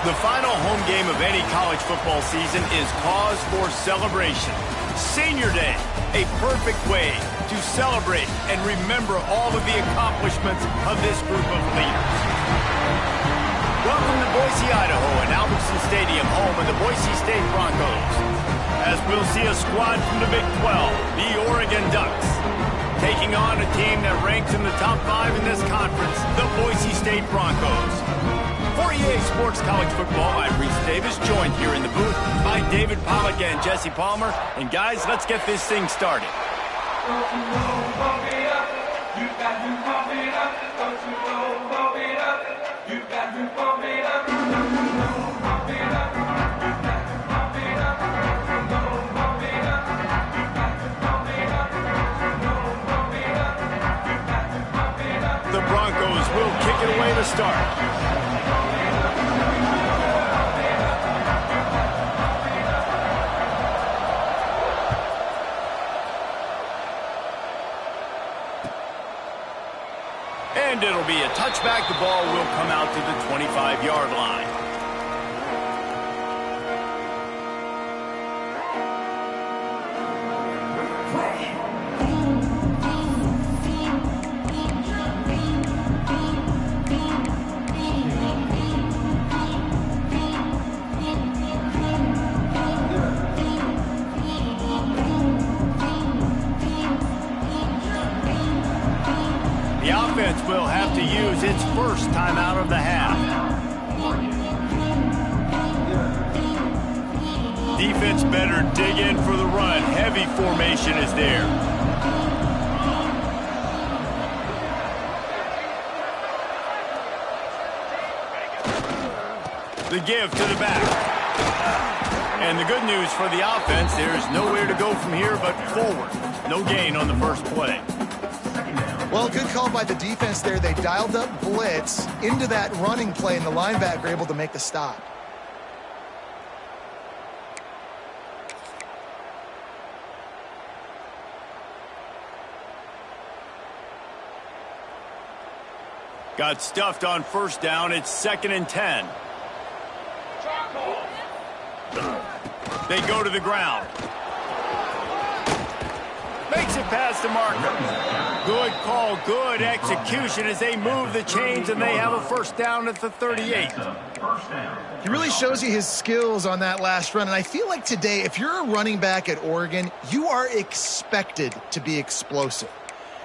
The final home game of any college football season is cause for celebration. Senior Day, a perfect way to celebrate and remember all of the accomplishments of this group of leaders. Welcome to Boise, Idaho, and Albertson Stadium, home of the Boise State Broncos. As we'll see a squad from the Big 12, the Oregon Ducks, taking on a team that ranks in the top 5 in this conference, the Boise State Broncos. For EA Sports College Football, I'm Reese Davis, joined here in the booth by David Pollack and Jesse Palmer. And guys, let's get this thing started. The Broncos will kick it away to start. And it'll be a touchback. The ball will come out to the 25-yard line. The offense will have to use its first time out of the half. Defense better dig in for the run. Heavy formation is there. The give to the back. And the good news for the offense, there's nowhere to go from here but forward. No gain on the first play. Well, good call by the defense there. They dialed up blitz into that running play, and the linebacker able to make the stop. Got stuffed on first down. It's 2nd and 10. They go to the ground. Makes it past the marker. Good call, good execution as they move the chains, and they have a first down at the 38. He really shows you his skills on that last run, and I feel like today, if you're a running back at Oregon, you are expected to be explosive.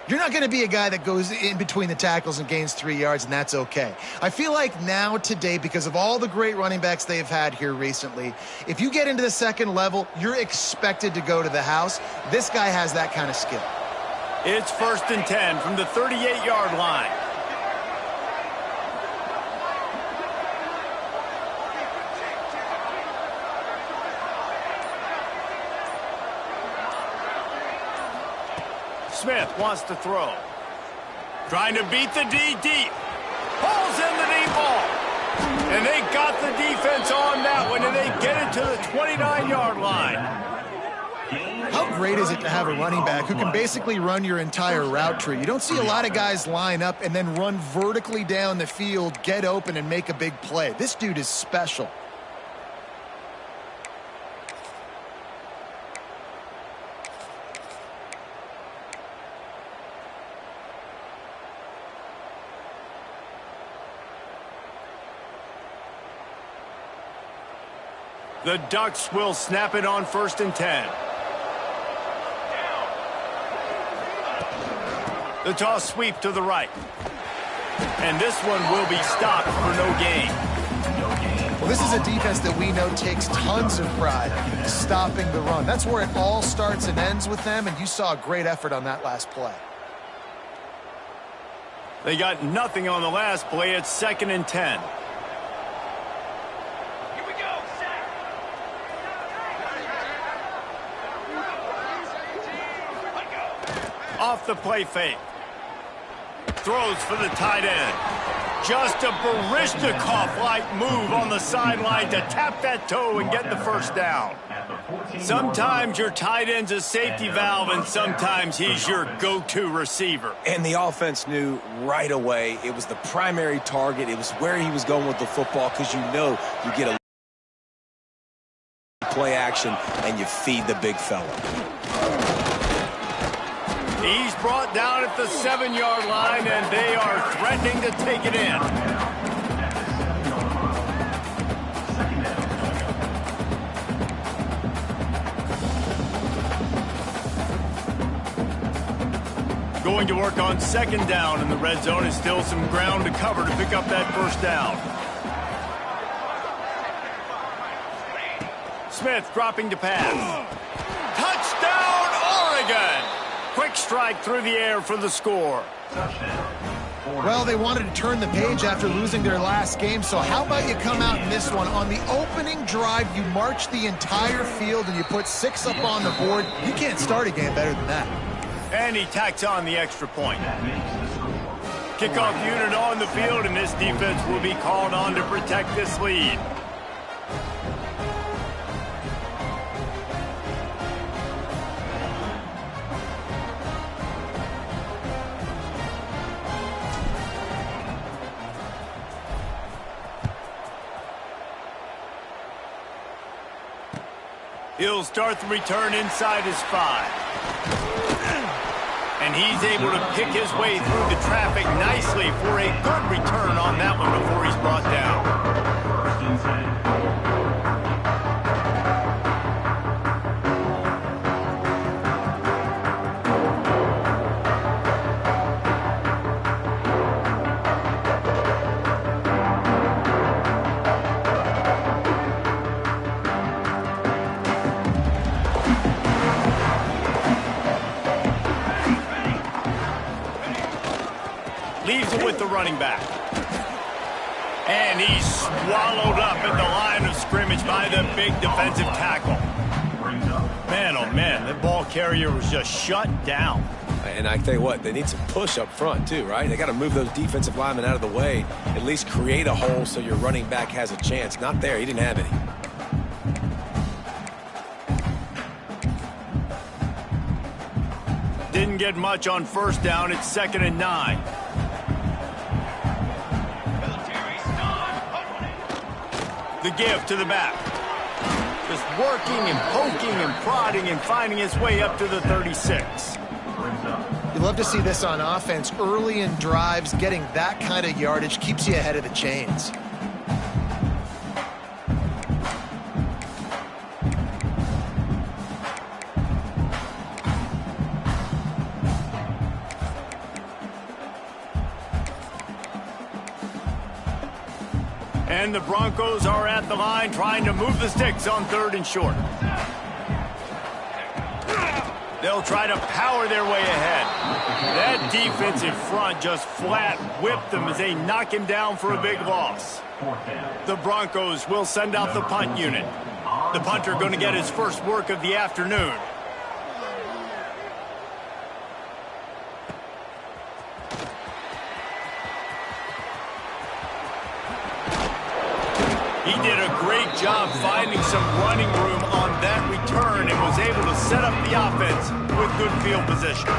You're not going to be a guy that goes in between the tackles and gains 3 yards, and that's okay. I feel like now today, because of all the great running backs they've had here recently, if you get into the second level, you're expected to go to the house. This guy has that kind of skill. It's 1st and 10 from the 38-yard line. Smith wants to throw. Trying to beat the D deep. Pulls in the deep ball. And they got the defense on that one, and they get it to the 29-yard line. How great is it to have a running back who can basically run your entire route tree? You don't see a lot of guys line up and then run vertically down the field, get open, and make a big play. This dude is special. The Ducks will snap it on 1st and 10. The toss sweep to the right. And this one will be stopped for no gain. Well, this is a defense that we know takes tons of pride stopping the run. That's where it all starts and ends with them, and you saw a great effort on that last play. They got nothing on the last play. It's 2nd and 10. Off the play fake. Throws for the tight end. Just a Barishnikov-like move on the sideline to tap that toe and get the first down. Sometimes your tight end's a safety valve, and sometimes he's your go-to receiver. And the offense knew right away it was the primary target. It was where he was going with the football, because you know you get a play action and you feed the big fella. He's brought down at the 7-yard line, and they are threatening to take it in. Going to work on second down in the red zone. Is still some ground to cover to pick up that first down. Smith dropping to pass. Touchdown, Oregon! Quick strike through the air for the score. Well, they wanted to turn the page after losing their last game, so how about you come out in this one? On the opening drive, you march the entire field and you put 6 up on the board. You can't start a game better than that. And he tacks on the extra point. Kickoff unit on the field, and this defense will be called on to protect this lead. He'll start the return inside his 5. And he's able to pick his way through the traffic nicely for a good return on that one before he's brought down. Leaves it with the running back. And he's swallowed up at the line of scrimmage by the big defensive tackle. Man, oh man, the ball carrier was just shut down. And I tell you what, they need some push up front too, right? They got to move those defensive linemen out of the way, at least create a hole so your running back has a chance. Not there, he didn't have any. Didn't get much on first down. It's 2nd and 9. The give to the back. Just working and poking and prodding and finding his way up to the 36. You love to see this on offense. Early in drives, getting that kind of yardage keeps you ahead of the chains. And the Broncos are at the line trying to move the sticks on 3rd and short. They'll try to power their way ahead. That defensive front just flat whipped them as they knock him down for a big loss. The Broncos will send out the punt unit. The punter going to get his first work of the afternoon. He did a great job finding some running room on that return and was able to set up the offense with good field position.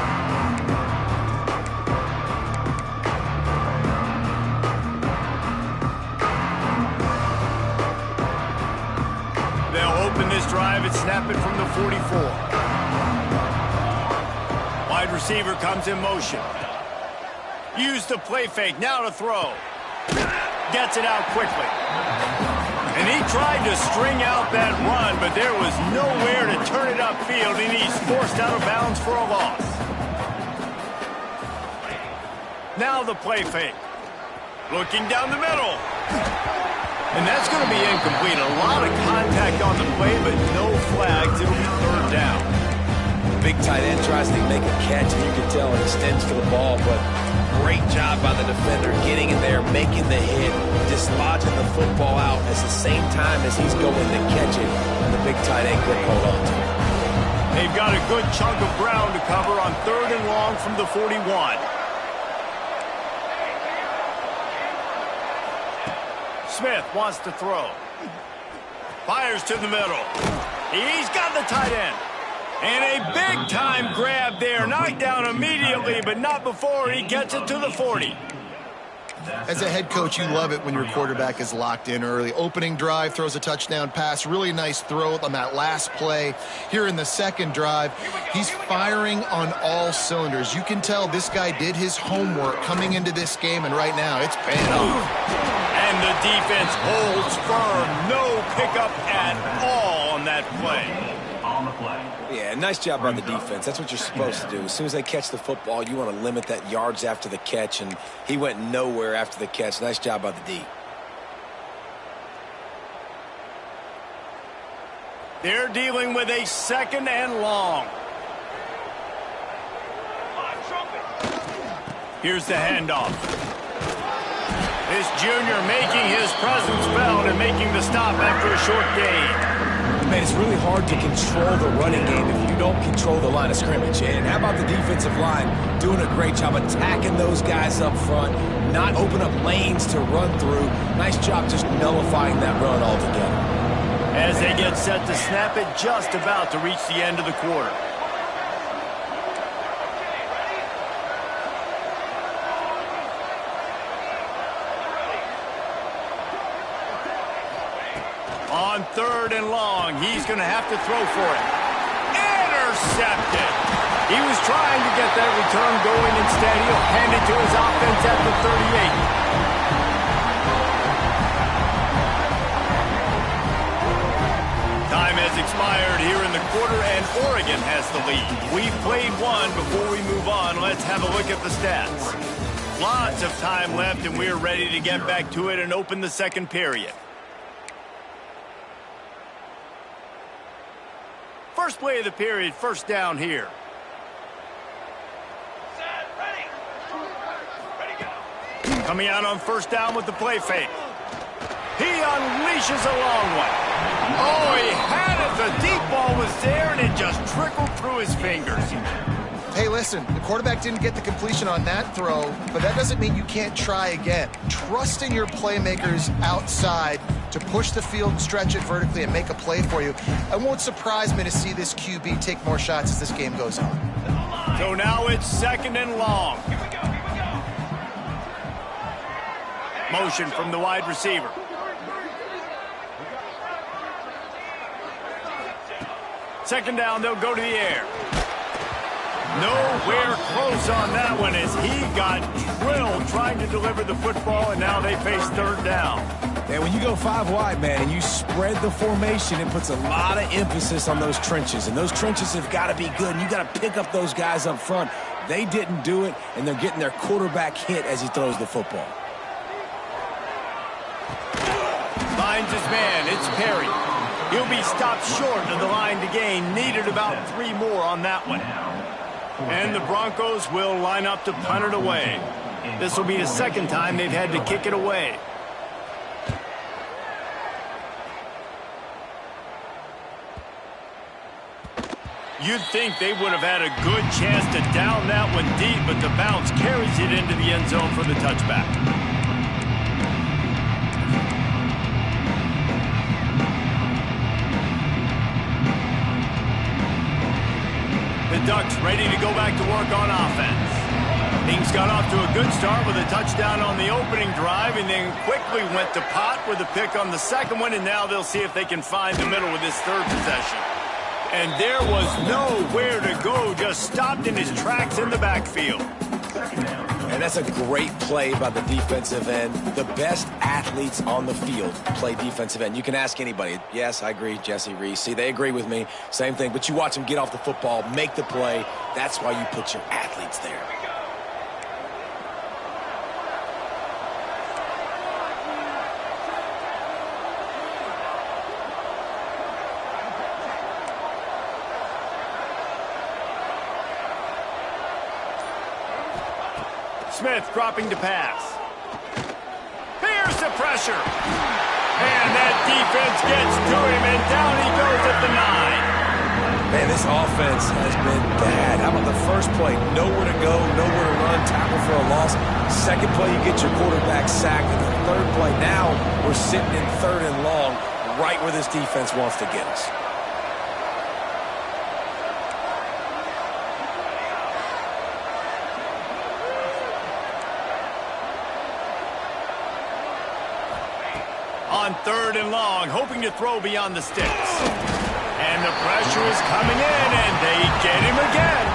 They'll open this drive and snap it from the 44. Wide receiver comes in motion. Use the play fake, now to throw. Gets it out quickly. And he tried to string out that run, but there was nowhere to turn it upfield, and he's forced out of bounds for a loss. Now the play fake. Looking down the middle. And that's going to be incomplete. A lot of contact on the play, but no flags. It'll be 3rd down. Big tight end tries to make a catch, and you can tell it extends for the ball, but great job by the defender getting in there, making the hit, dislodging the football out at the same time as he's going to catch it, and the big tight end couldn't hold on to it. They've got a good chunk of ground to cover on 3rd and long from the 41. Smith wants to throw. Fires to the middle. He's got the tight end. And a big-time grab there. Knocked down immediately, but not before he gets it to the 40. As a head coach, you love it when your quarterback is locked in early. Opening drive, throws a touchdown pass. Really nice throw on that last play. Here in the second drive, he's firing on all cylinders. You can tell this guy did his homework coming into this game, and right now it's paying off. And the defense holds firm. No pickup at all on that play. Yeah, nice job by the defense. That's what you're supposed to do. As soon as they catch the football, you want to limit that yards after the catch, and he went nowhere after the catch. Nice job by the D. They're dealing with a second and long. Here's the handoff. This junior making his presence felt and making the stop after a short gain. Man, it's really hard to control the running game if you don't control the line of scrimmage. And how about the defensive line doing a great job attacking those guys up front, not open up lanes to run through. Nice job just nullifying that run altogether. As they get set to snap it, just about to reach the end of the quarter. On third and long, he's going to have to throw for it. Intercepted. He was trying to get that return going. Instead, he'll hand it to his offense at the 38. Time has expired here in the quarter, and Oregon has the lead. We've played one. Before we move on, let's have a look at the stats. Lots of time left, and we're ready to get back to it and open the second period. First play of the period, first down here. Set, ready. Ready, go. Coming out on first down with the play fake. He unleashes a long one. Oh, he had it. The deep ball was there, and it just trickled through his fingers. Hey, listen, the quarterback didn't get the completion on that throw, but that doesn't mean you can't try again. Trust in your playmakers outside to push the field, stretch it vertically, and make a play for you. It won't surprise me to see this QB take more shots as this game goes on. So now it's second and long. Here we go. Motion from the wide receiver. Second down, they'll go to the air. Nowhere close on that one as he got drilled trying to deliver the football, and now they face third down. And when you go 5 wide, man, and you spread the formation, it puts a lot of emphasis on those trenches. And those trenches have got to be good. And you got to pick up those guys up front. They didn't do it, and they're getting their quarterback hit as he throws the football. Finds his man. It's Perry. He'll be stopped short of the line to gain. Needed about 3 more on that one. And the Broncos will line up to punt it away. This will be the second time they've had to kick it away. You'd think they would have had a good chance to down that one deep, but the bounce carries it into the end zone for the touchback. The Ducks ready to go back to work on offense. Things got off to a good start with a touchdown on the opening drive and then quickly went to pot with a pick on the second one, and now they'll see if they can find the middle with this third possession. And there was nowhere to go, just stopped in his tracks in the backfield. And that's a great play by the defensive end. The best athletes on the field play defensive end. You can ask anybody. Yes, I agree, Jesse Reese. See, they agree with me. Same thing. But you watch them get off the football, make the play. That's why you put your athletes there. Smith dropping to pass. Here's the pressure. And that defense gets to him, and down he goes at the 9. Man, this This offense has been bad. How about the first play? Nowhere to go, nowhere to run, tackle for a loss. Second play, you get your quarterback sacked. And the third play, now we're sitting in 3rd and long, right where this defense wants to get us. On 3rd and long, hoping to throw beyond the sticks. And the pressure is coming in, and they get him again.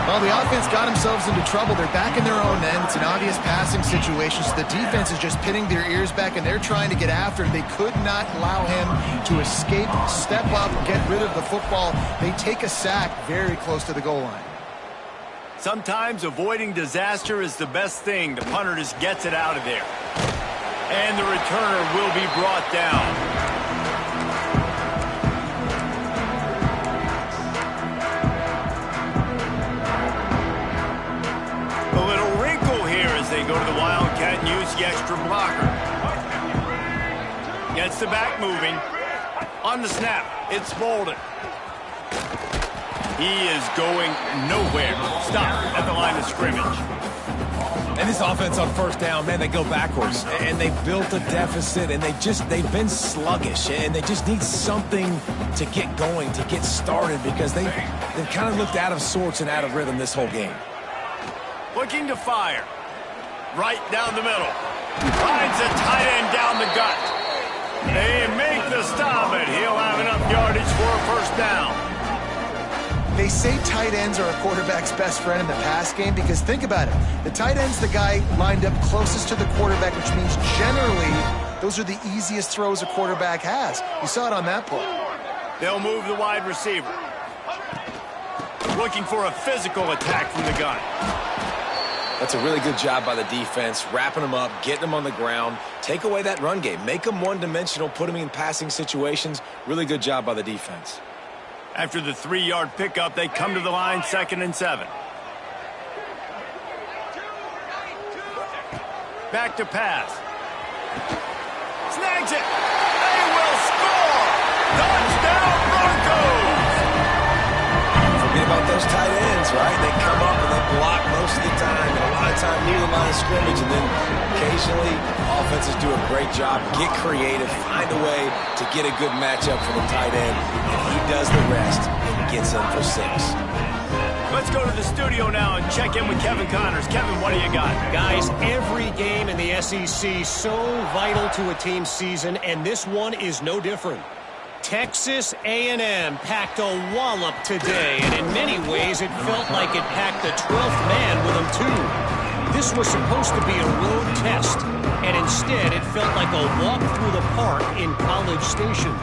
Well, the offense got themselves into trouble. They're back in their own end. It's an obvious passing situation, so the defense is just pinning their ears back, and they're trying to get after him. They could not allow him to escape, step up, get rid of the football. They take a sack very close to the goal line. Sometimes avoiding disaster is the best thing. The punter just gets it out of there. And the returner will be brought down. A little wrinkle here as they go to the Wildcat and use the extra blocker. Gets the back moving. On the snap, it's Bolden. He is going nowhere. Stop at the line of scrimmage. And this offense on 1st down, man, they go backwards. And they built a deficit, and they've been sluggish. And they just need something to get going, to get started, because they've kind of looked out of sorts and out of rhythm this whole game. Looking to fire. Right down the middle. Finds a tight end down the gut. They make the stop, and he'll have enough yardage for a 1st down. They say tight ends are a quarterback's best friend in the pass game because think about it. The tight end's the guy lined up closest to the quarterback, which means generally those are the easiest throws a quarterback has. You saw it on that play. They'll move the wide receiver. Looking for a physical attack from the gun. That's a really good job by the defense, wrapping them up, getting them on the ground. Take away that run game. Make them one-dimensional, put them in passing situations. Really good job by the defense. After the 3-yard pickup, they come to the line, 2nd and 7. Back to pass. Snags it. They will score. Touchdown Broncos. Forget about those tight ends, right? They come up and they block most of the time, and a lot of time near the line of scrimmage, and then occasionally offenses do a great job, get creative, find a way to get a good matchup for the tight end, and he does the rest and gets in for 6. Let's go to the studio now and check in with Kevin Connors. Kevin, what do you got? Guys, every game in the SEC so vital to a team's season, and this one is no different. Texas A&M packed a wallop today, and in many ways it felt like it packed the 12th man with them too. This was supposed to be a road test, and instead it felt like a walk through the park in College Station.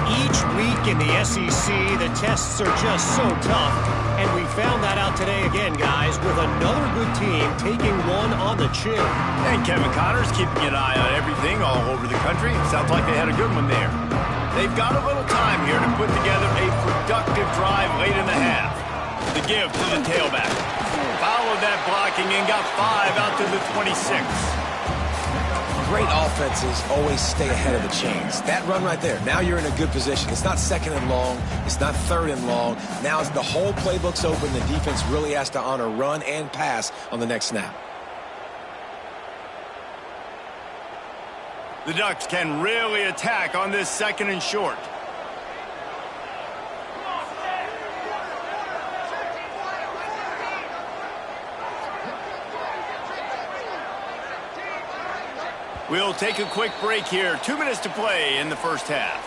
Each week in the SEC, the tests are just so tough, and we found that out today again, guys, with another good team taking one on the chin. And Kevin Connors keeping an eye on everything all over the country. Sounds like they had a good one there. They've got a little time here to put together a productive drive late in the half. The give to the tailback. Followed that blocking and got 5 out to the 26. Great offenses always stay ahead of the chains. That run right there, now you're in a good position. It's not 2nd and long. It's not 3rd and long. Now the whole playbook's open. The defense really has to honor run and pass on the next snap. The Ducks can really attack on this 2nd and short. We'll take a quick break here. 2 minutes to play in the 1st half.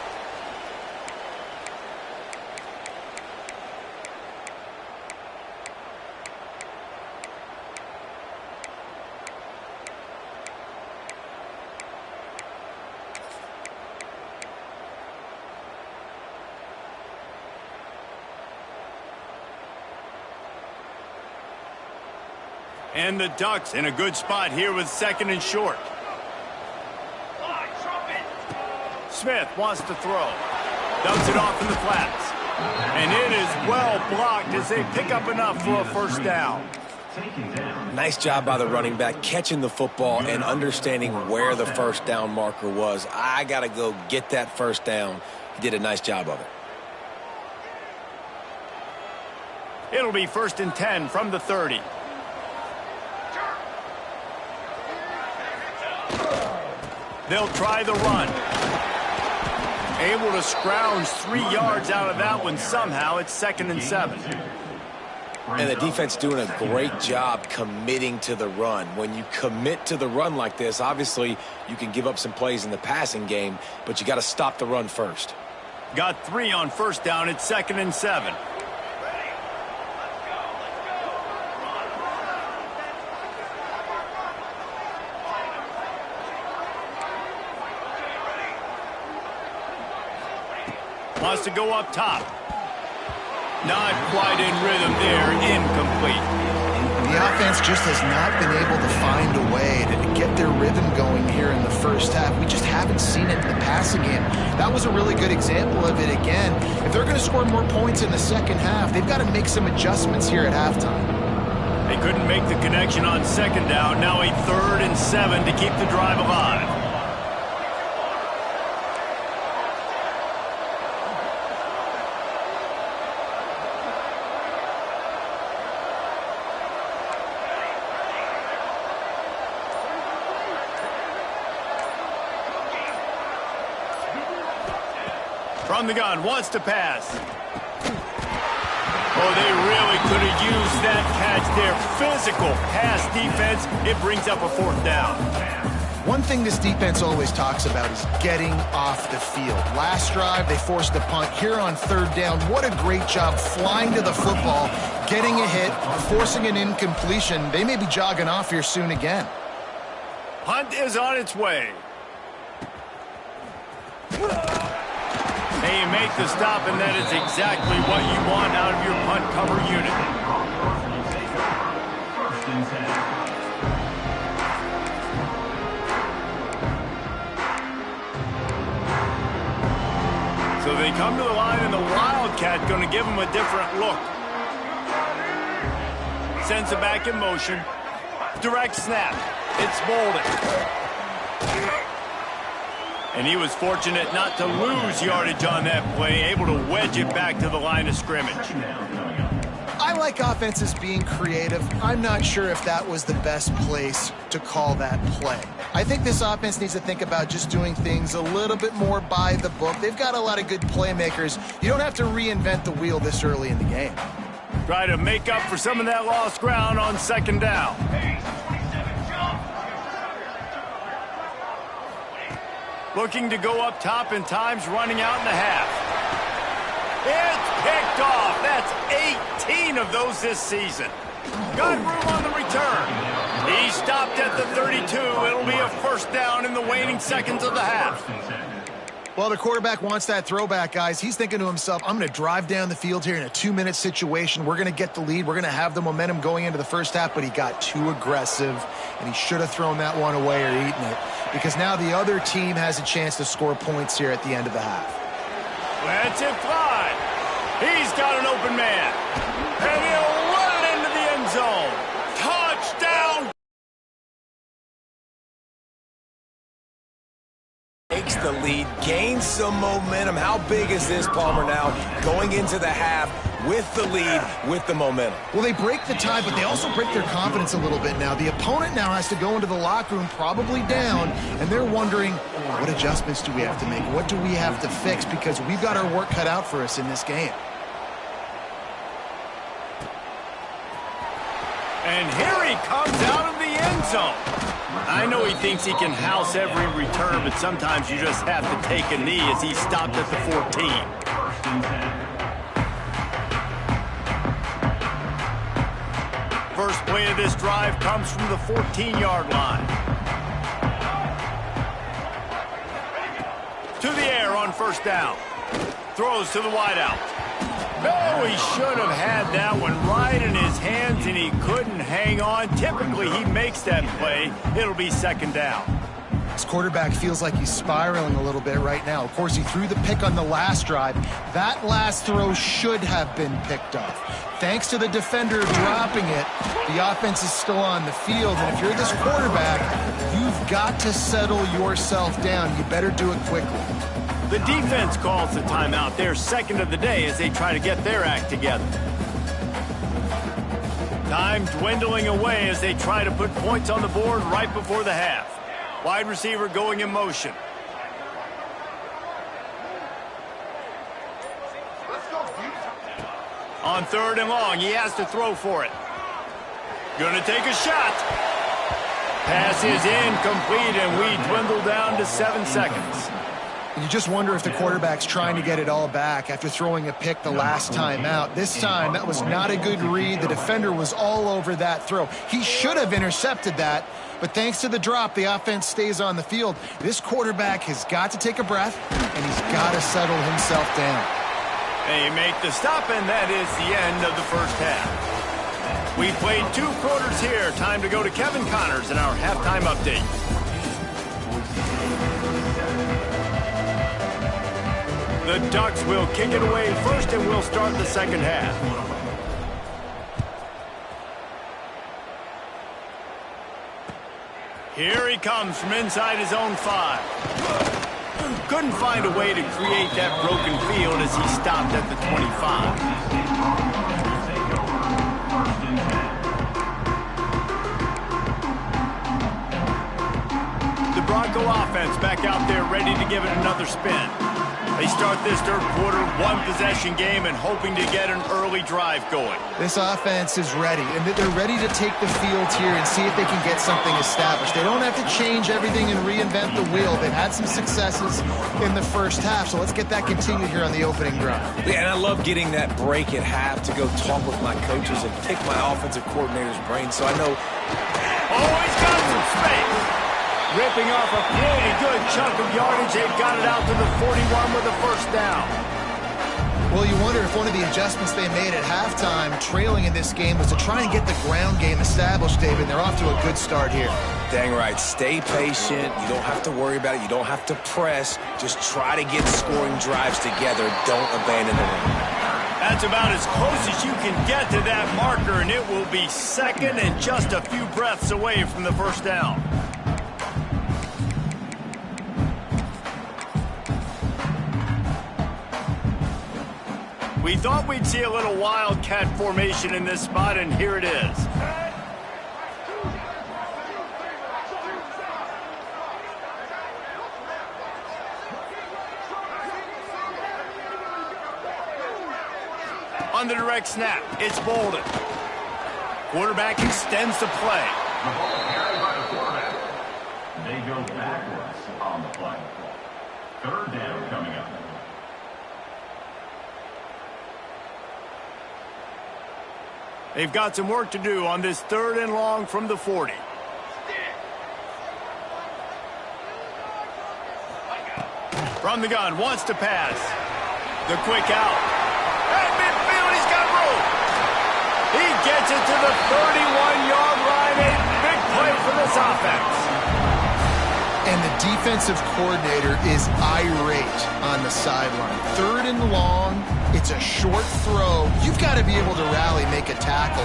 And the Ducks in a good spot here with 2nd and short. Smith wants to throw. Dumps it off in the flats. And it is well blocked as they pick up enough for a 1st down. Nice job by the running back catching the football and understanding where the 1st down marker was. I got to go get that 1st down. He did a nice job of it. It'll be 1st and 10 from the 30. They'll try the run. Able to scrounge 3 yards out of that one somehow. It's 2nd and 7. And the defense doing a great job committing to the run. When you commit to the run like this, obviously you can give up some plays in the passing game, but you got to stop the run first. Got 3 on 1st down. It's 2nd and 7. Wants to go up top. Not quite in rhythm there. Incomplete. The offense just has not been able to find a way to get their rhythm going here in the first half. We just haven't seen it in the passing game. That was a really good example of it again. If they're going to score more points in the second half, they've got to make some adjustments here at halftime. They couldn't make the connection on 2nd down. Now a 3rd and 7 to keep the drive alive. From the gun, wants to pass. Oh, they really could have used that catch there. Physical pass defense. It brings up a 4th down. One thing this defense always talks about is getting off the field. Last drive, they forced a punt. Here on 3rd down, what a great job flying to the football, getting a hit, forcing an incompletion. They may be jogging off here soon again. Punt is on its way. And you make the stop, and that is exactly what you want out of your punt cover unit. So they come to the line, and the Wildcat going to give them a different look. Sends it back in motion. Direct snap. It's Bolden. And he was fortunate not to lose yardage on that play, able to wedge it back to the line of scrimmage. I like offenses being creative. I'm not sure if that was the best place to call that play. I think this offense needs to think about just doing things a little bit more by the book. They've got a lot of good playmakers. You don't have to reinvent the wheel this early in the game. Try to make up for some of that lost ground on 2nd down. Looking to go up top, and time's running out in the half. It's picked off. That's 18 of those this season. Got room on the return. He stopped at the 32. It'll be a 1st down in the waning seconds of the half. Well, the quarterback wants that throwback, guys. He's thinking to himself, I'm going to drive down the field here in a 2-minute situation. We're going to get the lead. We're going to have the momentum going into the first half, but he got too aggressive, and he should have thrown that one away or eaten it, because now the other team has a chance to score points here at the end of the half. Lets it fly. He's got an open man, and he'll run it into the end zone. Touchdown! Takes the lead, gains some momentum. How big is this, Palmer, now going into the half with the lead, with the momentum? Well, they break the tie, but they also break their confidence a little bit now. The opponent now has to go into the locker room, probably down, and they're wondering, what adjustments do we have to make? What do we have to fix? Because we've got our work cut out for us in this game. And here he comes out of the end zone. I know he thinks he can house every return, but sometimes you just have to take a knee as he stopped at the 14. First play of this drive comes from the 14-yard line. To the air on 1st down. Throws to the wideout. Oh, he should have had that one right in his hands, and he couldn't hang on. Typically, he makes that play. It'll be 2nd down. This quarterback feels like he's spiraling a little bit right now. Of course, he threw the pick on the last drive. That last throw should have been picked off. Thanks to the defender dropping it, the offense is still on the field. And if you're this quarterback, you've got to settle yourself down. You better do it quickly. The defense calls the timeout. They're 2nd of the day as they try to get their act together. Time dwindling away as they try to put points on the board right before the half. Wide receiver going in motion. On 3rd and long, he has to throw for it. Gonna take a shot. Pass is incomplete, and we dwindle down to 7 seconds. You just wonder if the quarterback's trying to get it all back after throwing a pick the last time out. This time, that was not a good read. The defender was all over that throw. He should have intercepted that, but thanks to the drop, the offense stays on the field. This quarterback has got to take a breath, and he's got to settle himself down. They make the stop, and that is the end of the first half. We played 2 quarters here. Time to go to Kevin Connors in our halftime update. The Ducks will kick it away first, and we'll start the second half. Here he comes from inside his own 5. Couldn't find a way to create that broken field as he stopped at the 25. The Bronco offense back out there ready to give it another spin. They start this third quarter, 1-possession game, and hoping to get an early drive going. This offense is ready, and they're ready to take the field here and see if they can get something established. They don't have to change everything and reinvent the wheel. They've had some successes in the first half, so let's get that continued here on the opening drive. Yeah, and I love getting that break at half to go talk with my coaches and pick my offensive coordinator's brain, so I know. Oh, he's got some space. Ripping off a pretty good chunk of yardage. They've got it out to the 41 with a first down. Well, you wonder if one of the adjustments they made at halftime, trailing in this game, was to try and get the ground game established, David. They're off to a good start here. Dang right. Stay patient. You don't have to worry about it. You don't have to press. Just try to get scoring drives together. Don't abandon the run. That's about as close as you can get to that marker, and it will be second and just a few breaths away from the first down. We thought we'd see a little wildcat formation in this spot, and here it is. On the direct snap, it's Bolden. Quarterback extends the play. The ball carried by the quarterback. They go backwards on the play. 3rd down coming up. They've got some work to do on this 3rd and long from the 40. From the gun, wants to pass. The quick out. At midfield, he's got room. He gets it to the 31-yard line. A big play for this offense. And the defensive coordinator is irate on the sideline. 3rd and long. It's a short throw. You've got to be able to rally, make a tackle,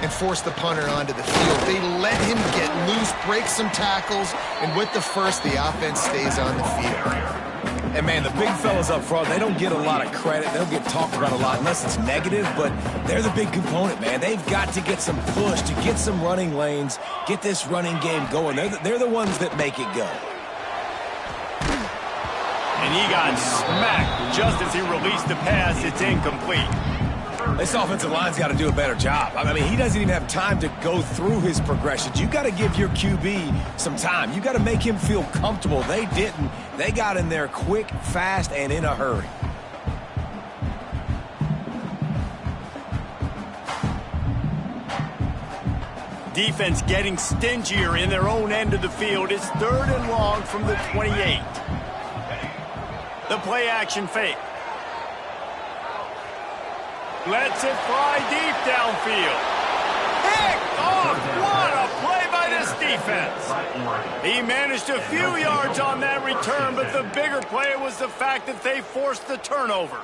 and force the punter onto the field. They let him get loose, break some tackles, and with the first, the offense stays on the field. And, man, the big fellas up front, they don't get a lot of credit. They don't get talked about a lot unless it's negative, but they're the big component, man. They've got to get some push to get some running lanes, get this running game going. They're the ones that make it go. And he got smacked just as he released the pass. It's incomplete. This offensive line's got to do a better job. I mean, he doesn't even have time to go through his progressions. You got to give your QB some time. You got to make him feel comfortable. They didn't. They got in there quick, fast, and in a hurry. Defense getting stingier in their own end of the field. It's 3rd and long from the 28. The play action fake. Lets it fly deep downfield. Picked off. What a play by this defense. He managed a few yards on that return, but the bigger play was the fact that they forced the turnover.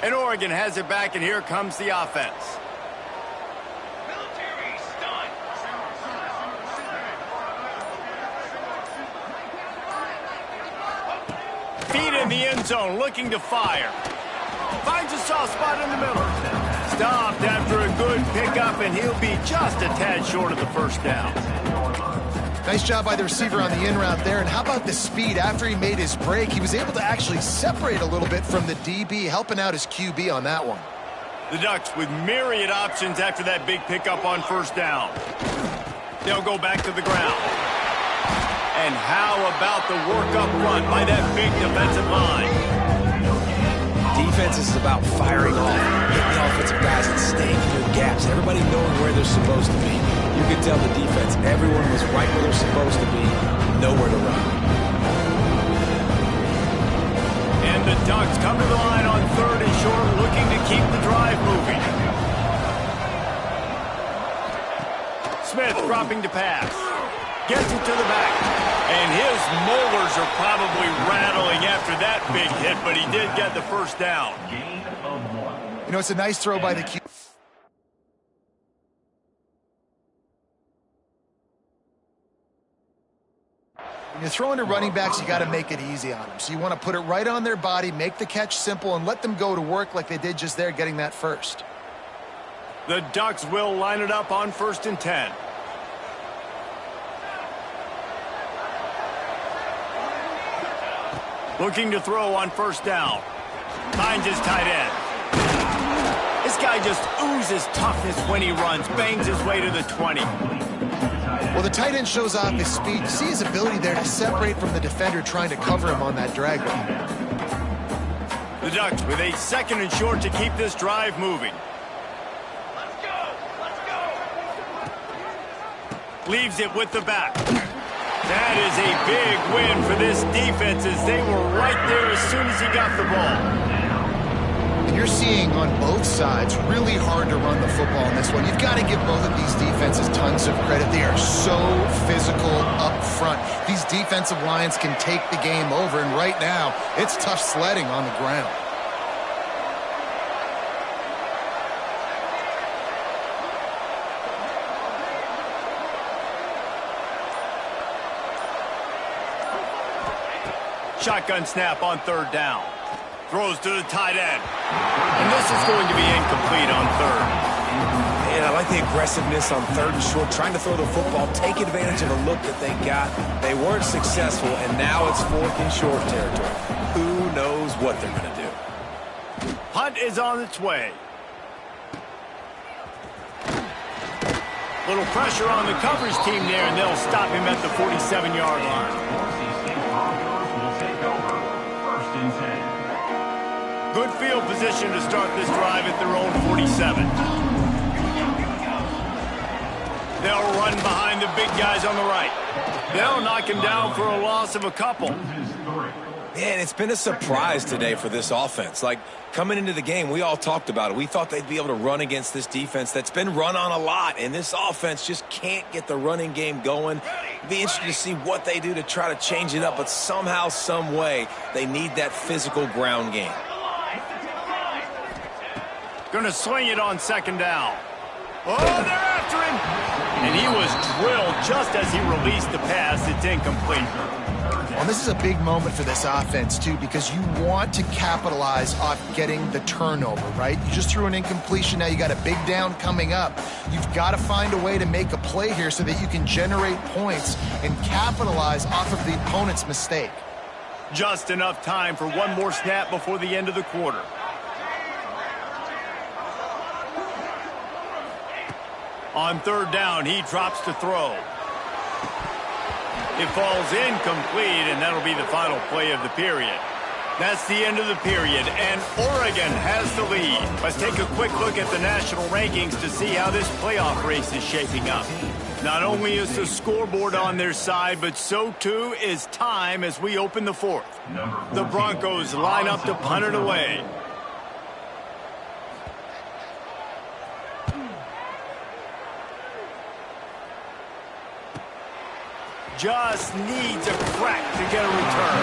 And Oregon has it back, and here comes the offense. the end zone, looking to fire. Finds a soft spot in the middle. Stopped after a good pickup, and he'll be just a tad short of the first down. Nice job by the receiver on the in route there. And how about the speed? After he made his break, he was able to actually separate a little bit from the DB, helping out his QB on that one. The Ducks with myriad options after that big pickup on first down. They'll go back to the ground. And how about the work up front by that big defensive line? Defense is about firing off, hitting the offensive guys and staying in their gaps. Everybody knowing where they're supposed to be. You can tell the defense, everyone was right where they're supposed to be, nowhere to run. And the Ducks come to the line on third and short, looking to keep the drive moving. Smith dropping to pass. Gets it to the back. And his molars are probably rattling after that big hit, but he did get the first down. Gain of 1. You know, it's a nice throw by the QB. When you're throwing to running backs, you got to make it easy on them. So you want to put it right on their body, make the catch simple, and let them go to work like they did just there, getting that first. The Ducks will line it up on 1st and 10. Looking to throw on first down. Finds his tight end. This guy just oozes toughness when he runs. Bangs his way to the 20. Well, the tight end shows off his speed. You see his ability there to separate from the defender trying to cover him on that drag route. The Ducks with a 2nd and short to keep this drive moving. Leaves it with the back. That is a big win for this defense as they were right there as soon as he got the ball. And you're seeing on both sides really hard to run the football in this one. You've got to give both of these defenses tons of credit. They are so physical up front. These defensive lines can take the game over, and right now it's tough sledding on the ground. Shotgun snap on 3rd down. Throws to the tight end. And this is going to be incomplete on 3rd. Man, I like the aggressiveness on 3rd and short, trying to throw the football, take advantage of a look that they got. They weren't successful, and now it's 4th and short territory. Who knows what they're going to do? Punt is on its way. Little pressure on the coverage team there, and they'll stop him at the 47-yard line. Good field position to start this drive at their own 47. They'll run behind the big guys on the right. They'll knock him down for a loss of a couple. Man, it's been a surprise today for this offense. Like, coming into the game, we all talked about it. We thought they'd be able to run against this defense that's been run on a lot, and this offense just can't get the running game going. It'd be interesting to see what they do to try to change it up, but somehow, some way, they need that physical ground game. Going to swing it on 2nd down. Oh, they're after him. And he was drilled just as he released the pass. It's incomplete. Well, this is a big moment for this offense, too, because you want to capitalize off getting the turnover, right? You just threw an incompletion. Now you got a big down coming up. You've got to find a way to make a play here so that you can generate points and capitalize off of the opponent's mistake. Just enough time for one more snap before the end of the quarter. On 3rd down, he drops to throw. It falls incomplete, and that'll be the final play of the period. That's the end of the period, and Oregon has the lead. Let's take a quick look at the national rankings to see how this playoff race is shaping up. Not only is the scoreboard on their side, but so too is time as we open the 4th. The Broncos line up to punt it away. Just needs a crack to get a return.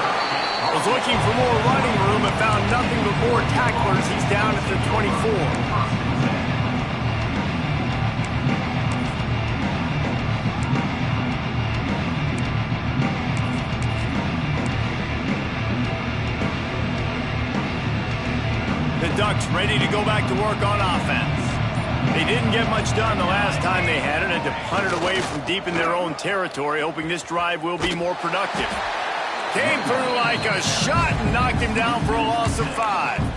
Was looking for more running room and found nothing but more tacklers. He's down at the 24. ready to go back to work on offense. They didn't get much done the last time they had it and to punt it away from deep in their own territory, hoping this drive will be more productive. Came through like a shot and knocked him down for a loss of 5.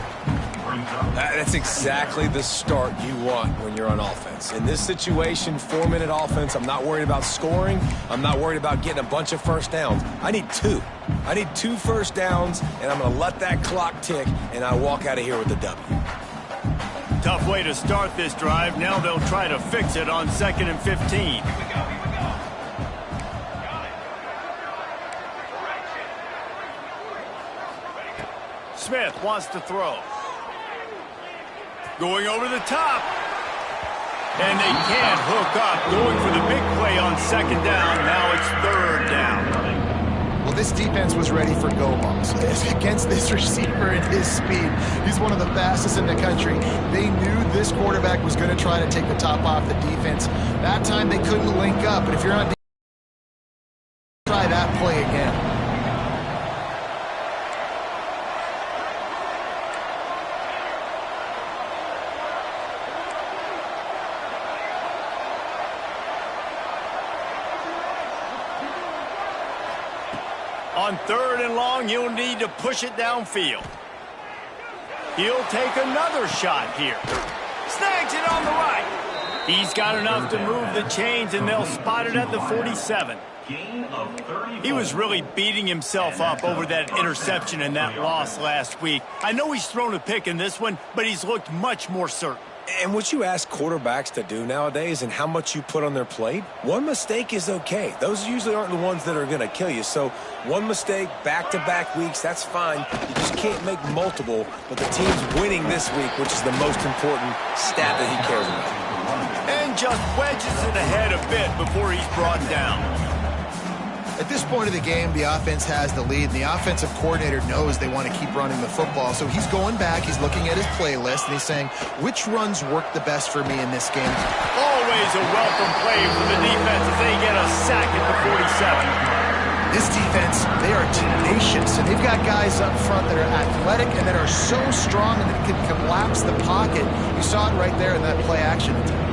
That's exactly the start you want when you're on offense. In this situation, 4-minute offense, I'm not worried about scoring. I'm not worried about getting a bunch of first downs. I need 2. I need 2 first downs, and I'm going to let that clock tick, and I walk out of here with a W. Tough way to start this drive. Now they'll try to fix it on 2nd and 15. Smith wants to throw. Going over the top. And they can't hook up. Going for the big play on 2nd down. Now it's 3rd down. Well, this defense was ready for go balls. Against this receiver and his speed, he's one of the fastest in the country. They knew this quarterback was going to try to take the top off the defense. That time they couldn't link up. But if you're on defense, try that play again. On 3rd and long, he'll need to push it downfield. He'll take another shot here. Snags it on the right. He's got enough to move the chains, and they'll spot it at the 47. He was really beating himself up over that interception and that loss last week. I know he's thrown a pick in this one, but he's looked much more certain. And what you ask quarterbacks to do nowadays and how much you put on their plate, one mistake is okay. Those usually aren't the ones that are going to kill you. So one mistake, back-to-back weeks, that's fine. You just can't make multiple, but the team's winning this week, which is the most important stat that he cares about. And just wedges it ahead a bit before he's brought down. At this point of the game, the offense has the lead, and the offensive coordinator knows they want to keep running the football. So he's going back, he's looking at his playlist, and he's saying, which runs work the best for me in this game? Always a welcome play for the defense as they get a sack at the 47. This defense, they are tenacious, and they've got guys up front that are athletic and that are so strong and that can collapse the pocket. You saw it right there in that play action attempt.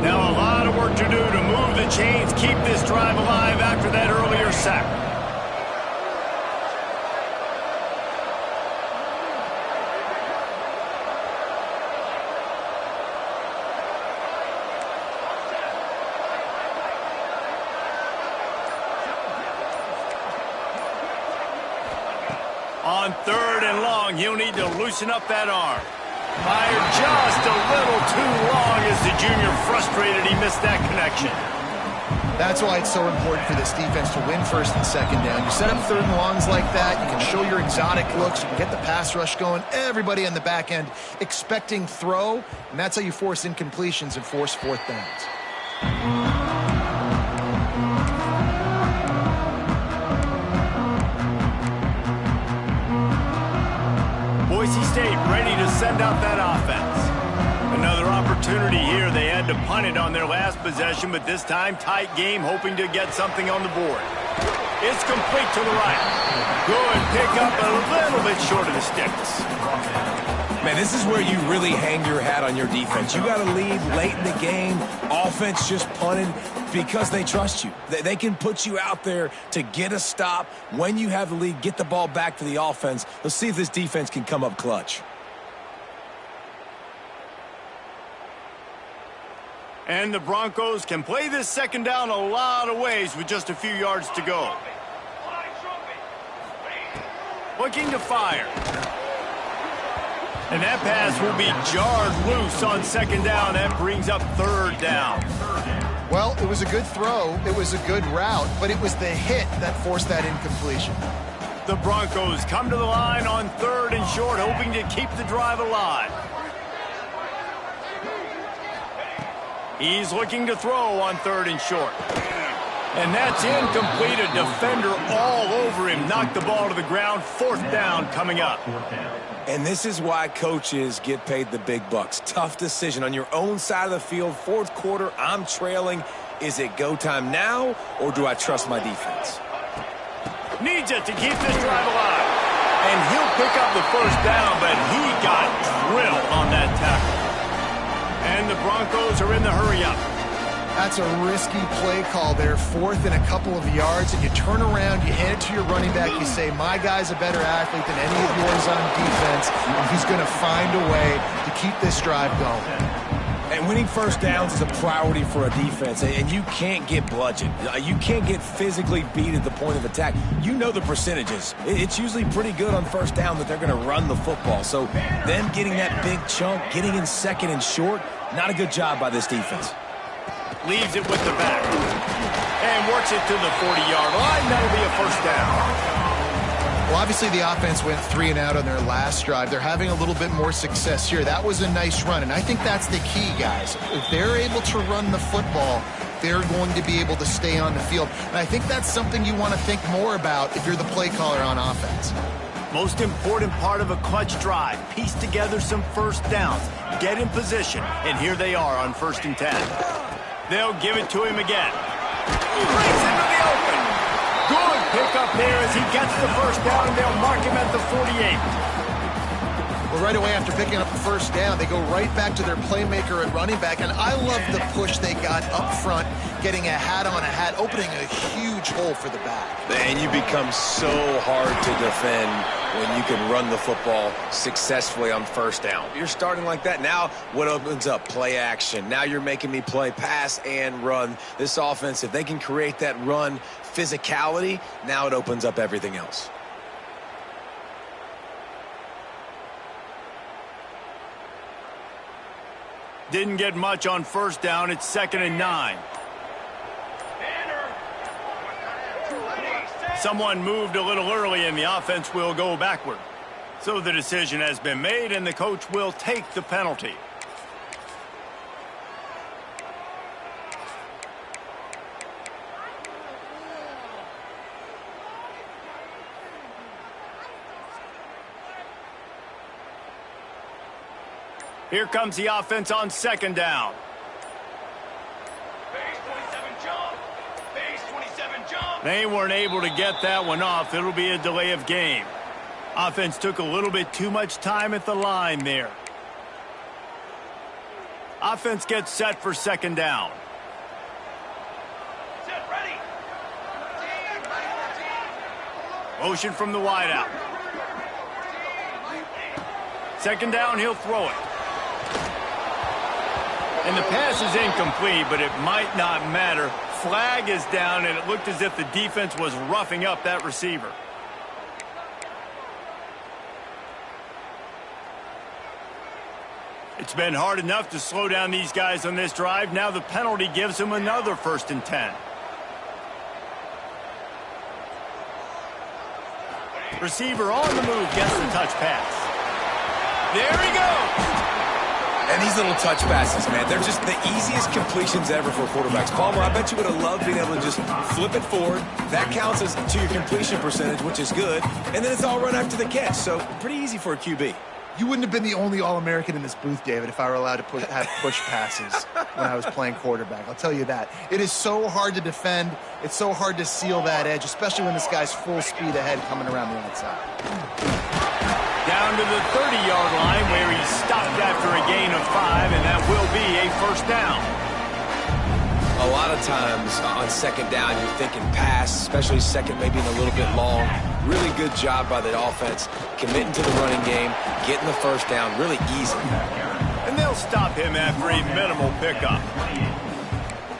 Now a lot of work to do to move the chains, keep this drive alive after that earlier sack. On 3rd and long, he'll need to loosen up that arm. Fired just a little too long as the junior frustrated he missed that connection. That's why it's so important for this defense to win 1st and 2nd down. You set up 3rd and longs like that, you can show your exotic looks, you can get the pass rush going, everybody on the back end expecting throw, and that's how you force incompletions and force 4th downs. Boise State ready to send out that offense. Another opportunity here. They had to punt it on their last possession, but this time tight game, hoping to get something on the board. It's complete to the right. Good pick up a little bit short of the sticks. Man, this is where you really hang your hat on your defense. You got to lead late in the game. Offense just punting because they trust you. They can put you out there to get a stop. When you have the lead, get the ball back to the offense. Let's see if this defense can come up clutch. And the Broncos can play this 2nd down a lot of ways with just a few yards to go. Looking to fire. And that pass will be jarred loose on 2nd down. That brings up 3rd down. Well, it was a good throw. It was a good route, but it was the hit that forced that incompletion. The Broncos come to the line on 3rd and short, hoping to keep the drive alive. He's looking to throw on 3rd and short. And that's incomplete. A defender all over him. Knocked the ball to the ground. 4th down coming up. And this is why coaches get paid the big bucks. Tough decision on your own side of the field. 4th quarter, I'm trailing. Is it go time now, or do I trust my defense? Needs it to keep this drive alive. And he'll pick up the first down, but he got drilled on that tackle. And the Broncos are in the hurry-up. That's a risky play call there, 4th and a couple of yards, and you turn around, you hand it to your running back, you say, my guy's a better athlete than any of yours on defense, and he's going to find a way to keep this drive going. And winning first downs is a priority for a defense, and you can't get bludgeoned. You can't get physically beat at the point of attack. You know the percentages. It's usually pretty good on first down that they're going to run the football. So them getting that big chunk, getting in second and short, not a good job by this defense. Leaves it with the back. And works it to the 40-yard line. That'll be a first down. Well, obviously the offense went 3 and out on their last drive. They're having a little bit more success here. That was a nice run, and I think that's the key, guys. If they're able to run the football, they're going to be able to stay on the field. And I think that's something you want to think more about if you're the play caller on offense. Most important part of a clutch drive, piece together some first downs, get in position, and here they are on 1st and 10. They'll give it to him again. He breaks into the open. Good pickup there as he gets the first down, and they'll mark him at the 48. Well, right away after picking up the first down, they go right back to their playmaker at running back, and I love the push they got up front, getting a hat on a hat, opening a huge hole for the back. And you become so hard to defend when you can run the football successfully on first down. You're starting like that. Now what opens up? Play action. Now you're making me play pass and run. This offense, if they can create that run physicality, now it opens up everything else. Didn't get much on first down. It's 2nd and 9. Someone moved a little early, and the offense will go backward. So the decision has been made, and the coach will take the penalty. Here comes the offense on 2nd down. They weren't able to get that one off. It'll be a delay of game. Offense took a little bit too much time at the line there. Offense gets set for 2nd down. Motion from the wideout. 2nd down, he'll throw it. And the pass is incomplete, but it might not matter. Flag is down, and it looked as if the defense was roughing up that receiver. It's been hard enough to slow down these guys on this drive. Now the penalty gives them another 1st and 10. Receiver on the move gets the touch pass. There he goes. And these little touch passes, man, they're just the easiest completions ever for quarterbacks. Palmer, I bet you would have loved being able to just flip it forward. That counts as to your completion percentage, which is good. And then it's all run after the catch, so pretty easy for a QB. You wouldn't have been the only All-American in this booth, David, if I were allowed to have push passes when I was playing quarterback. I'll tell you that. It is so hard to defend. It's so hard to seal that edge, especially when this guy's full speed ahead coming around the outside. Down to the 30-yard line where he's stopped after a gain of 5, and that will be a first down. A lot of times on 2nd down, you're thinking pass, especially second, maybe in a little bit long. Really good job by the offense, committing to the running game, getting the first down, really easy. And they'll stop him after a minimal pickup.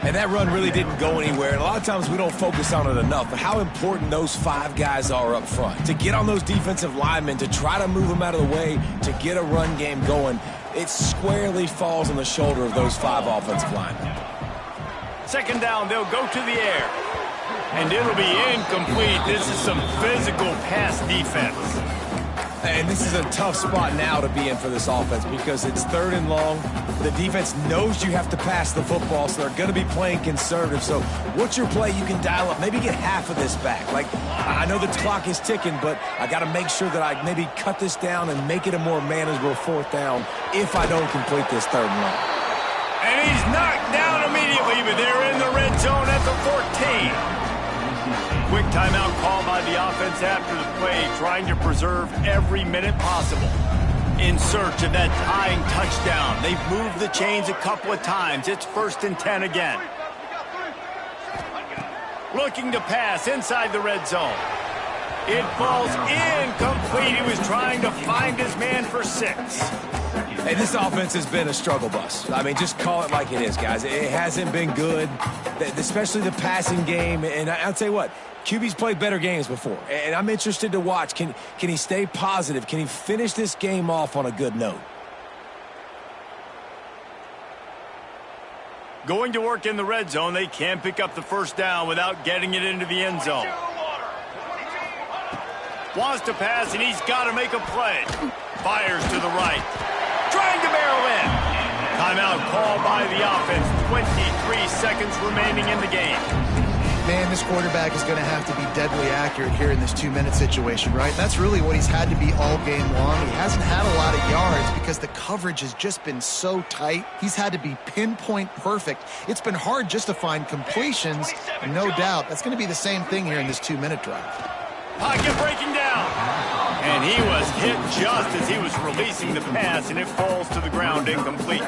And that run really didn't go anywhere. And a lot of times we don't focus on it enough, but how important those 5 guys are up front. To get on those defensive linemen, to try to move them out of the way, to get a run game going, it squarely falls on the shoulder of those 5 offensive linemen. 2nd down, they'll go to the air. And it'll be incomplete. This is some physical pass defense. And this is a tough spot now to be in for this offense because it's 3rd and long. The defense knows you have to pass the football, so they're going to be playing conservative. So what's your play you can dial up? Maybe get half of this back. Like, I know the clock is ticking, but I got to make sure that I maybe cut this down and make it a more manageable 4th down if I don't complete this 3rd and long. And he's knocked down immediately, but they're in the red zone at the 14. Quick timeout call by the offense after the play, trying to preserve every minute possible. In search of that tying touchdown. They've moved the chains a couple of times. It's 1st and 10 again. Looking to pass inside the red zone. It falls incomplete. He was trying to find his man for 6. Hey, this offense has been a struggle bus. I mean, just call it like it is, guys. It hasn't been good, especially the passing game. And I'll tell you what, QB's played better games before, and I'm interested to watch. Can he stay positive? Can he finish this game off on a good note? Going to work in the red zone. They can't pick up the 1st down without getting it into the end zone. Wants to pass, and he's got to make a play. Fires to the right. Trying to barrel in. Timeout called by the offense. 23 seconds remaining in the game. Man, this quarterback is going to have to be deadly accurate here in this 2-minute situation, right? That's really what he's had to be all game long. He hasn't had a lot of yards because the coverage has just been so tight. He's had to be pinpoint perfect. It's been hard just to find completions, and no doubt that's going to be the same thing here in this 2-minute drive. Pocket breaking down. And he was hit just as he was releasing the pass, and it falls to the ground incomplete.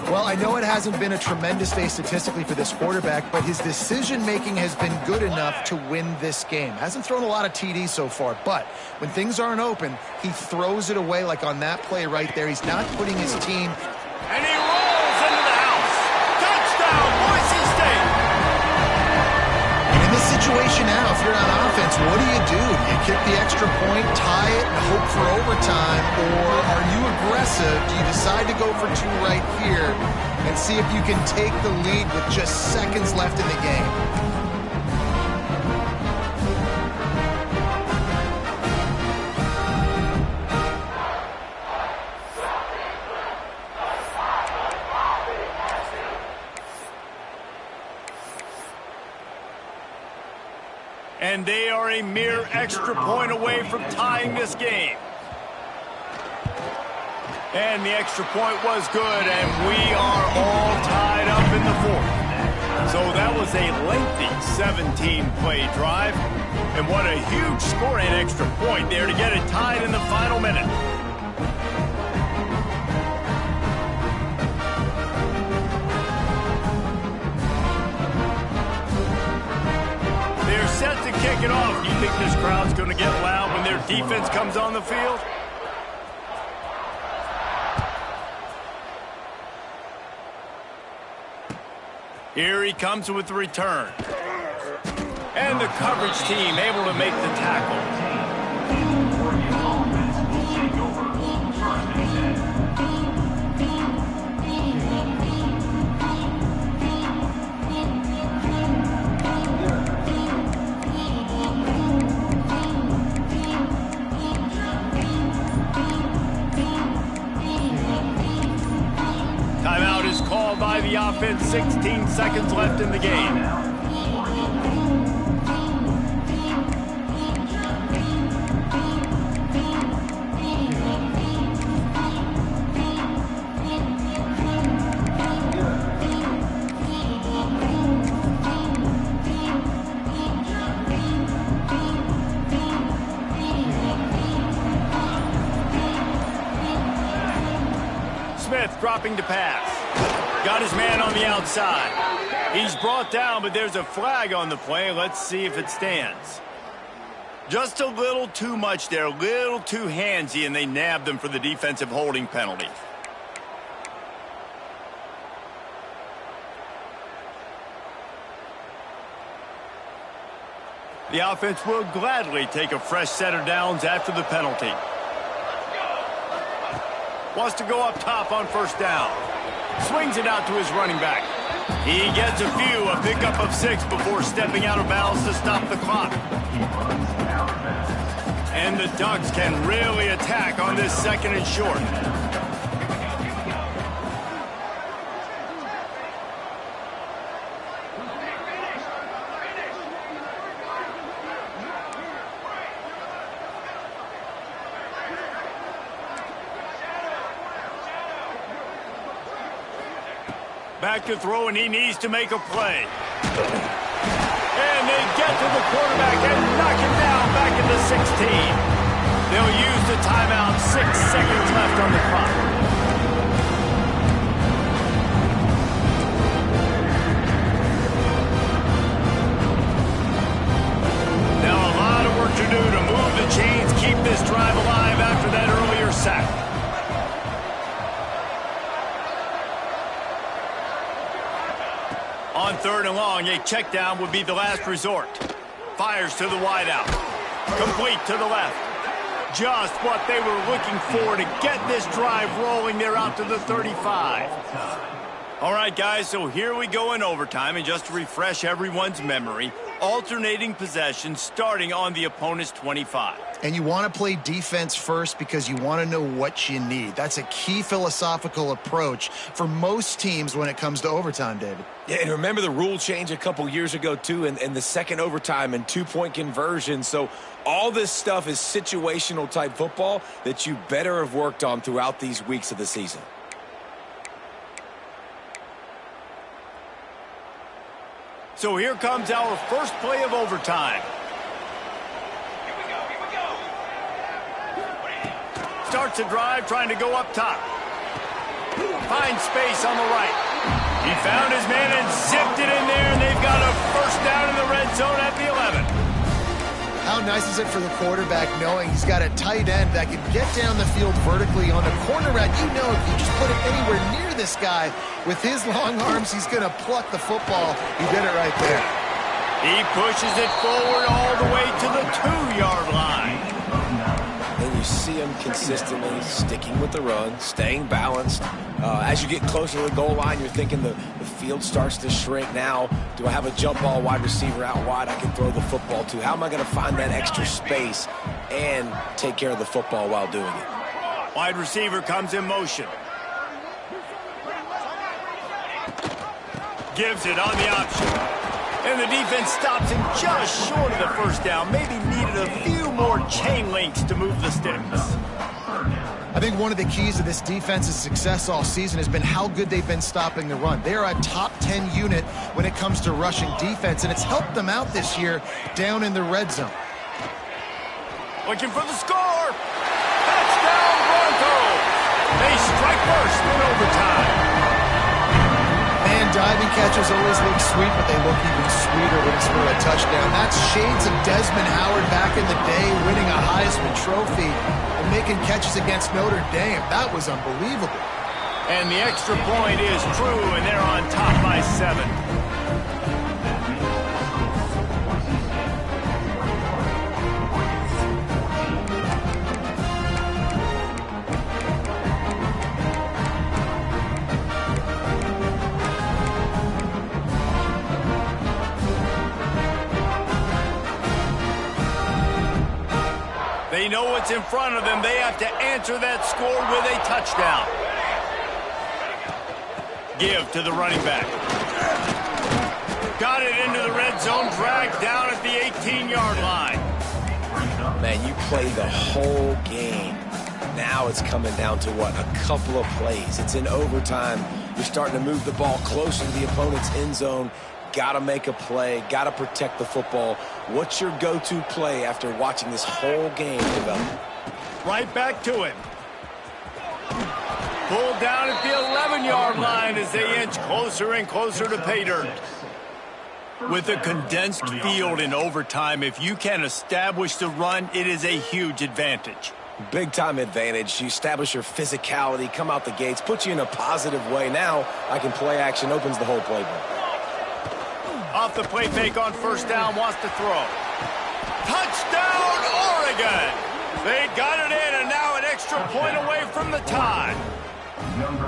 Well, I know it hasn't been a tremendous day statistically for this quarterback, but his decision-making has been good enough to win this game. Hasn't thrown a lot of TDs so far, but when things aren't open, he throws it away like on that play right there. He's not putting his team... And he rolls into the house. Touchdown, Boise State. And in this situation now, if you're on offense, what do? Do you kick the extra point, tie it, and hope for overtime, or are you aggressive? Do you decide to go for 2 right here and see if you can take the lead with just seconds left in the game? And they are a mere extra point away from tying this game. And the extra point was good, and we are all tied up in the 4th. So that was a lengthy 17-play drive. And what a huge score and extra point there to get it tied in the final minute. Set to kick it off. Do you think this crowd's going to get loud when their defense comes on the field? Here he comes with the return. And the coverage team able to make the tackle. Timeout is called by the offense. 16 seconds left in the game. Smith dropping to pass. Got his man on the outside. He's brought down, but there's a flag on the play. Let's see if it stands. Just a little too much there, a little too handsy, and they nabbed him for the defensive holding penalty. The offense will gladly take a fresh set of downs after the penalty. Wants to go up top on 1st down. Swings it out to his running back. He gets a pickup of 6 before stepping out of bounds to stop the clock. And the Ducks can really attack on this 2nd and short. Back to throw, and he needs to make a play. And they get to the quarterback and knock him down back at the 16. They'll use the timeout. 6 seconds left on the clock. Now a lot of work to do to move the chains, keep this drive alive after that earlier sack. On 3rd and long, a check down would be the last resort. Fires to the wideout. Complete to the left. Just what they were looking for to get this drive rolling. They're out to the 35. All right, guys, so here we go in overtime. And just to refresh everyone's memory, alternating possessions starting on the opponent's 25. And you want to play defense first because you want to know what you need. That's a key philosophical approach for most teams when it comes to overtime, David. Yeah, and remember the rule change a couple years ago, too, in the second overtime and 2-point conversion. So all this stuff is situational type football that you better have worked on throughout these weeks of the season. So here comes our first play of overtime. Starts a drive trying to go up top. Finds space on the right. He found his man and zipped it in there, and they've got a first down in the red zone at the 11. How nice is it for the quarterback knowing he's got a tight end that can get down the field vertically on a corner route? You know if you just put it anywhere near this guy with his long arms, he's going to pluck the football. He did it right there. He pushes it forward all the way to the 2-yard line. And you see him consistently sticking with the run, staying balanced. As you get closer to the goal line, you're thinking the field starts to shrink. Now, do I have a jump ball wide receiver out wide I can throw the football to? How am I going to find that extra space and take care of the football while doing it? Wide receiver comes in motion. Gives it on the option. And the defense stops him just short of the first down. Maybe needed a few more chain links to move the sticks. I think one of the keys to this defense's success all season has been how good they've been stopping the run. They are a top 10 unit when it comes to rushing defense, and it's helped them out this year down in the red zone. Looking for the score. Touchdown Broncos. They strike first in overtime. Man, diving catches always look sweet, but they look even sweeter when it's for a touchdown. That's shades of Desmond Howard back in the day, winning a Heisman Trophy and making catches against Notre Dame. That was unbelievable. And the extra point is true, and they're on top by 7. They know what's in front of them. They have to answer that score with a touchdown. Give to the running back. Got it into the red zone, dragged down at the 18-yard line. Man, you play the whole game. Now it's coming down to, what, a couple of plays. It's in overtime. You're starting to move the ball closer to the opponent's end zone. Got to make a play, got to protect the football. What's your go-to play after watching this whole game develop? Right back to him. Pulled down at the 11-yard line as they inch closer and closer to pay dirt. With a condensed field in overtime, if you can establish the run, it is a huge advantage. Big-time advantage. You establish your physicality, come out the gates, put you in a positive way. Now, I can play action, opens the whole playbook. Off the play fake on first down, wants to throw. Touchdown, Oregon! They got it in, and now an extra point away from the tie.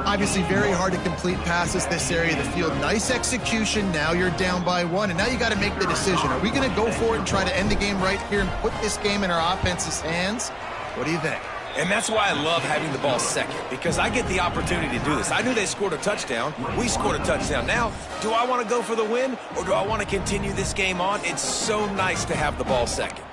Obviously very hard to complete passes this area of the field. Nice execution. Now you're down by 1, and now you got to make the decision. Are we going to go for it and try to end the game right here and put this game in our offense's hands? What do you think? And that's why I love having the ball second, because I get the opportunity to do this. I knew they scored a touchdown. We scored a touchdown. Now, do I want to go for the win, or do I want to continue this game on? It's so nice to have the ball second.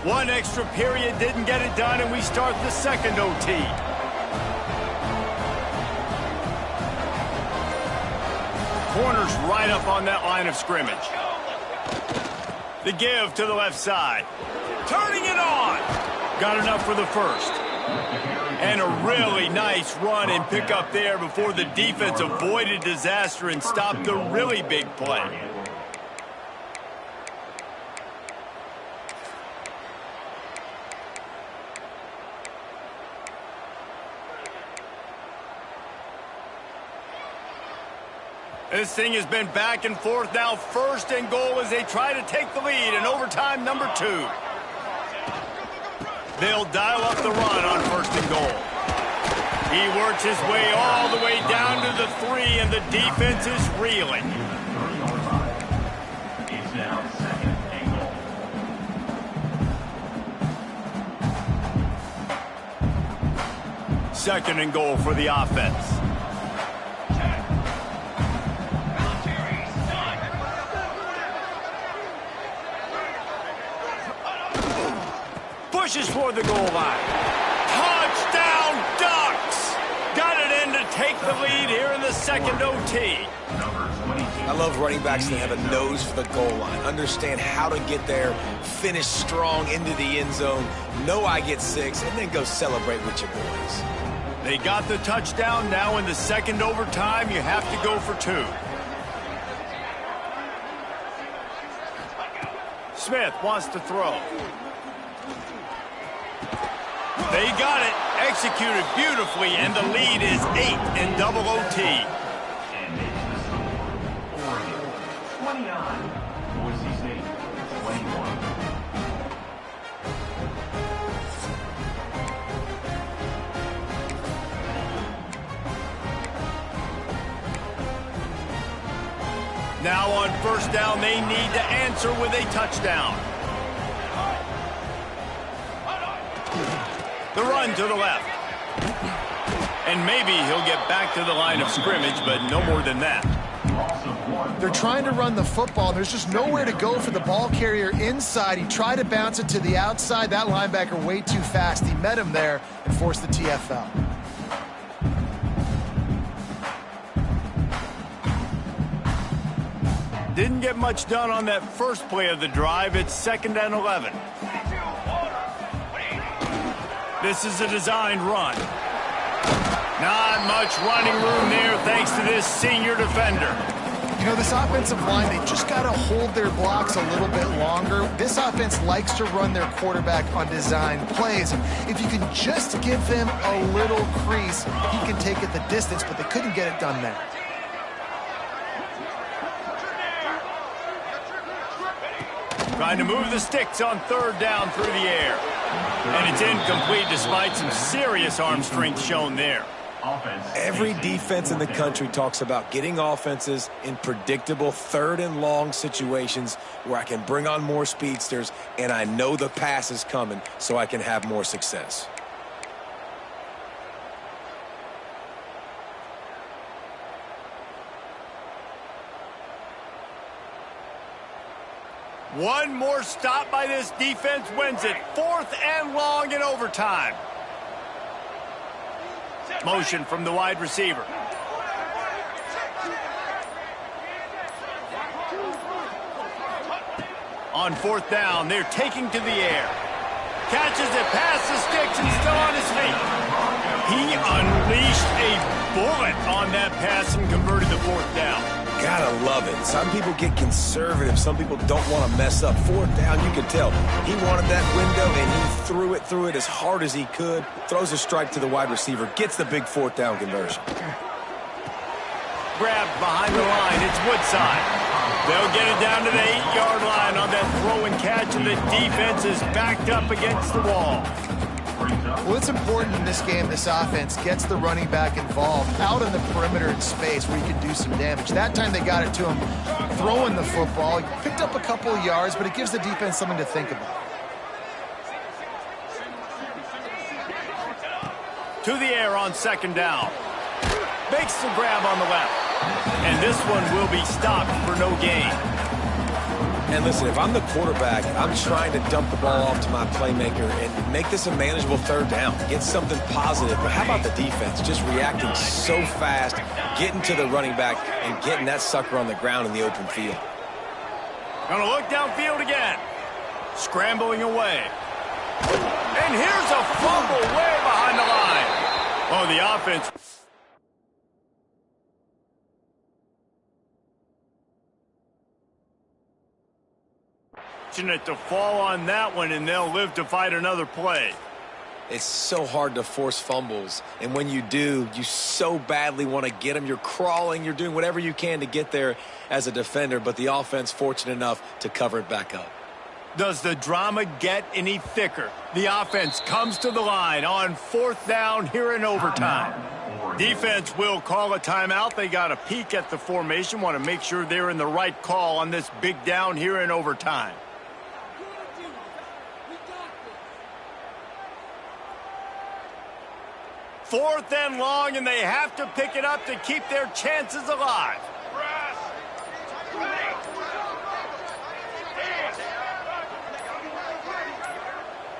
One extra period didn't get it done, and we start the second OT. Corner's right up on that line of scrimmage. The give to the left side. Turning it on. Got enough for the first. And a really nice run and pick up there before the defense avoided disaster and stopped the really big play. This thing has been back and forth now. First and goal as they try to take the lead in overtime number 2. They'll dial up the run on first and goal. He works his way all the way down to the 3, and the defense is reeling. It's now second and goal. Second and goal for the offense. Pushes for the goal line. Touchdown, Ducks! Got it in to take the lead here in the second OT. I love running backs that have a nose for the goal line. Understand how to get there, finish strong into the end zone, know I get 6, and then go celebrate with your boys. They got the touchdown. Now in the second overtime, you have to go for 2. Smith wants to throw. They got it, executed beautifully, and the lead is 8 in double OT. And it's the score. Oregon 29, Boise State 21. Now on first down, they need to answer with a touchdown. The run to the left. And maybe he'll get back to the line of scrimmage, but no more than that. They're trying to run the football. There's just nowhere to go for the ball carrier inside. He tried to bounce it to the outside. That linebacker way too fast. He met him there and forced the TFL. Didn't get much done on that first play of the drive. It's 2nd and 11. This is a designed run. Not much running room there thanks to this senior defender. You know, this offensive line, they just got to hold their blocks a little bit longer. This offense likes to run their quarterback on design plays. And if you can just give him a little crease, he can take it the distance, but they couldn't get it done there. Trying to move the sticks on 3rd down through the air. And it's incomplete despite some serious arm strength shown there. Every defense in the country talks about getting offenses in predictable 3rd and long situations where I can bring on more speedsters and I know the pass is coming so I can have more success. One more stop by this defense wins it. 4th and long in overtime. Motion from the wide receiver. On 4th down, they're taking to the air. Catches it past the sticks and still on his feet. He unleashed a bullet on that pass and converted the 4th down. Gotta love it. Some people get conservative. Some people don't want to mess up. 4th down, you can tell. He wanted that window, and he threw it as hard as he could. Throws a strike to the wide receiver. Gets the big 4th down conversion. Grabbed behind the line. It's Woodside. They'll get it down to the 8-yard line on that throw and catch, and the defense is backed up against the wall. Well, it's important in this game this offense gets the running back involved out in the perimeter in space where he can do some damage. That time they got it to him throwing the football. He picked up a couple of yards, but it gives the defense something to think about. To the air on 2nd down. Makes the grab on the left. And this one will be stopped for no gain. And listen, if I'm the quarterback, I'm trying to dump the ball off to my playmaker and make this a manageable third down. Get something positive. But how about the defense? Just reacting so fast, getting to the running back, and getting that sucker on the ground in the open field. Gonna look downfield again. Scrambling away. And here's a fumble way behind the line. Oh, the offense. Fortunate to fall on that one, and they'll live to fight another play. It's so hard to force fumbles, and when you do, you so badly want to get them. You're crawling, you're doing whatever you can to get there as a defender, but the offense fortunate enough to cover it back up. Does the drama get any thicker? The offense comes to the line on 4th down here in overtime. Defense will call a timeout. They got a peek at the formation, want to make sure they're in the right call on this big down here in overtime. Fourth and long, and they have to pick it up to keep their chances alive.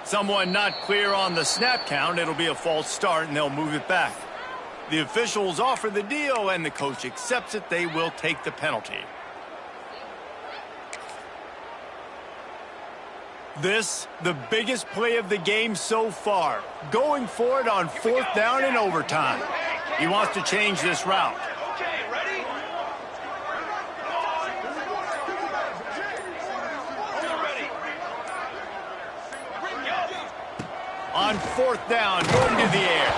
Someone not clear on the snap count. It'll be a false start, and they'll move it back. The officials offer the deal, and the coach accepts it. They will take the penalty. This, the biggest play of the game so far. Going for it on 4th down in overtime. He wants to change this route. On 4th down, going to the air.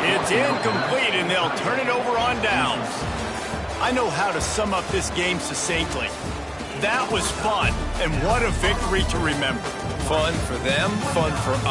It's incomplete, and they'll turn it over on downs. I know how to sum up this game succinctly. That was fun, and what a victory to remember. Fun for them, fun for us.